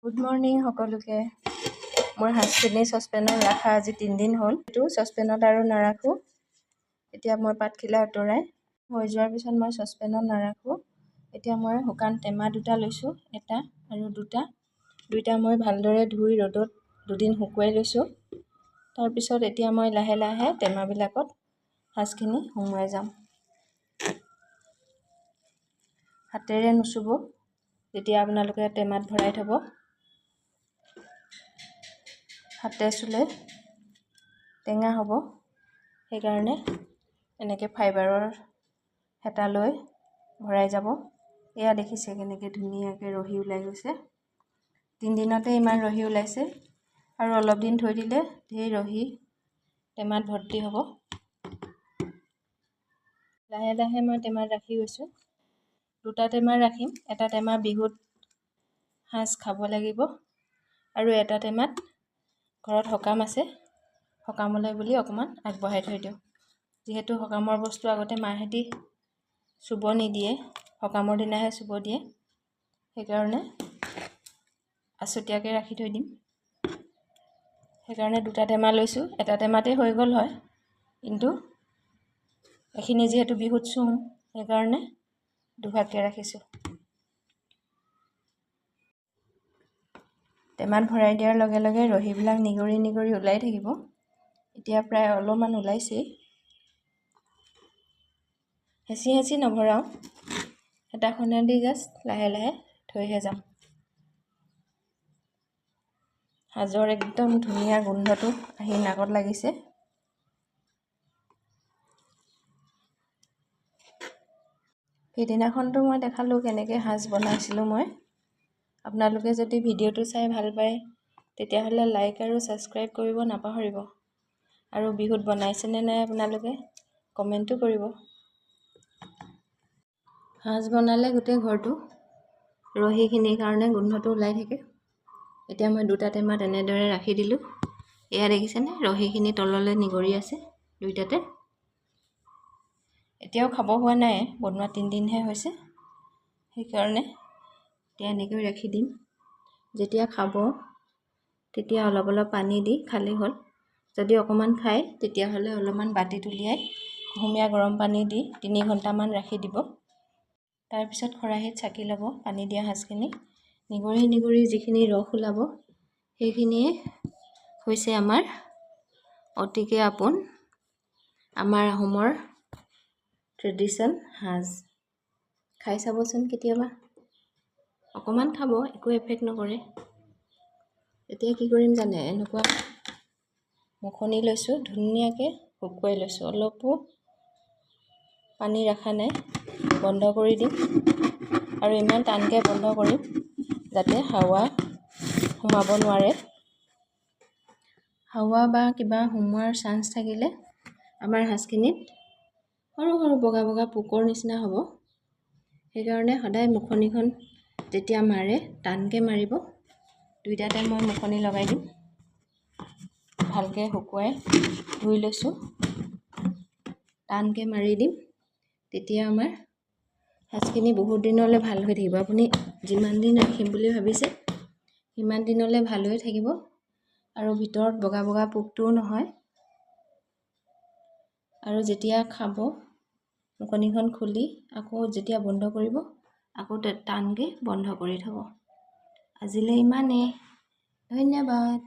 Good morning সকলোকে। মোৰ সাজখিনি চচপেনত ৰাখা আজি 3 দিন হ'ল। এইটো চচপেনত আৰু নাৰাখোঁ। এতিয়া মই পাতখিলা আঁতৰাই হৈ যোৱাৰ পিছত মই চচপেনত নাৰাখোঁ। এতিয়া মই শুকান টেমা 2টা লৈছোঁ, এটা আৰু দুইটা মই ভালদৰে ধুই ৰ'দত 2 দিন শুকুৱাই লৈছোঁ। তাৰপিছত এতিয়া মই লাহে লাহে টেমাবিলাকত সাজখিনি সুমুৱাই যাম। হাতেৰে নুচুব যেতিয়া আপোনালোকে টেমাত ভৰাই থ'ব। হাতে চুলে টেঙা হ'ব, সেইকাৰণে এনেকৈ ফাইবাৰৰ হেতা লৈ ভৰাই যাব। এয়া দেখিছে কেনেকৈ ধুনীয়াকৈ ৰহি ওলাই গৈছে। 3 দিনতে ইমান ৰহি ওলাইছে আৰু অলপ দিন থৈ দিলে ধেৰ ৰহি টেমাত ভৰ্তি হ'ব। লাহে লাহে মই টেমাত ৰাখি গৈছোঁ। 2টা টেমা ৰাখিম। এটা টেমা বিহুত সাজ খাব লাগিব আৰু এটা টেমাত ঘৰত সকাম আছে, সকামলৈ বুলি অকণমান আগবঢ়াই থৈ দিওঁ। যিহেতু সকামৰ বস্তু আগতে মাহেঁতি চুব নিদিয়ে, সকামৰ দিনাহে চুব দিয়ে, সেইকাৰণে আছতীয়াকৈ ৰাখি থৈ দিম। সেইকাৰণে 2টা টেমা লৈছোঁ। এটা টেমাতে হৈ গ'ল হয়, কিন্তু এইখিনি যিহেতু বিহুত চুম, সেইকাৰণে দুভাগকৈ ৰাখিছোঁ। টেমাত ভৰাই দিয়াৰ লগে লগে ৰহিবিলাক নিগৰি নিগৰি ওলাই থাকিব। এতিয়া প্ৰায় অলপমান ওলাইছেই। হেঁচি হেঁচি নভৰাওঁ, হেতাখনেদি জাষ্ট লাহে লাহে থৈহে যাম। সাজৰ একদম ধুনীয়া গোন্ধটো আহি নাকত লাগিছে। সেইদিনাখনতো মই দেখালোঁ কেনেকৈ সাজ বনাইছিলোঁ মই। আপোনালোকে যদি ভিডিঅ'টো চাই ভাল পায় তেতিয়াহ'লে লাইক আৰু ছাবস্ক্ৰাইব কৰিব নাপাহৰিব। আৰু বিহুত বনাইছেনে নাই আপোনালোকে কমেণ্টো কৰিব। সাজ বনালে গোটেই ঘৰটো ৰহিখিনিৰ কাৰণে গোন্ধটো ওলাই থাকে। এতিয়া মই 2টা টেমাত এনেদৰে ৰাখি দিলোঁ। এয়া দেখিছেনে ৰহিখিনি তললৈ নিগৰি আছে 2টাতে। এতিয়াও খাব হোৱা নাই, বনোৱা 3 দিনহে হৈছে, সেইকাৰণে এতিয়া এনেকৈ ৰাখি দিম। যেতিয়া খাব তেতিয়া অলপ অলপ পানী দি খালেই হ'ল। যদি অকণমান খায় তেতিয়াহ'লে অলপমান বাতিত উলিয়াই কুহুমীয়া গৰম পানী দি 3 ঘণ্টামান ৰাখি দিব। তাৰপিছত খৰাহীত চাকি ল'ব পানী দিয়া সাজখিনি। নিগৰি নিগৰি যিখিনি ৰস ওলাব সেইখিনিয়ে হৈছে আমাৰ অতিকে আপোন, আমাৰ আহোমৰ ট্ৰেডিশ্যন সাজ। খাই চাবচোন কেতিয়াবা, অকণমান খাব, একো এফেক্ট নকৰে। এতিয়া কি কৰিম জানে, এনেকুৱা মুখনি লৈছোঁ, ধুনীয়াকৈ শুকুৱাই লৈছোঁ, অলপো পানী ৰখা নাই, বন্ধ কৰি দিম। আৰু ইমান টানকৈ বন্ধ কৰিম যাতে হাৱা সোমাব নোৱাৰে। হাৱা বা কিবা সোমোৱাৰ চান্স থাকিলে আমাৰ সাজখিনিত সৰু সৰু বগা বগা পোকৰ নিচিনা হ'ব। সেইকাৰণে সদায় মুখনিখন যেতিয়া মাৰে টানকৈ মাৰিব। 2টাতে মই মুখনি লগাই দিম। ভালকৈ শুকুৱাই ধুই লৈছোঁ, টানকৈ মাৰি দিম। তেতিয়া আমাৰ সাজখিনি বহুত দিনলৈ ভাল হৈ থাকিব। আপুনি যিমান দিন ৰাখিম বুলি ভাবিছে সিমান দিনলৈ ভাল হৈ থাকিব আৰু ভিতৰত বগা বগা পোকটোও নহয়। আৰু যেতিয়া খাব মুখনিখন খুলি আকৌ যেতিয়া বন্ধ কৰিব আকৌ টানকৈ বন্ধ কৰি থ'ব। আজিলৈ ইমানেই, ধন্যবাদ।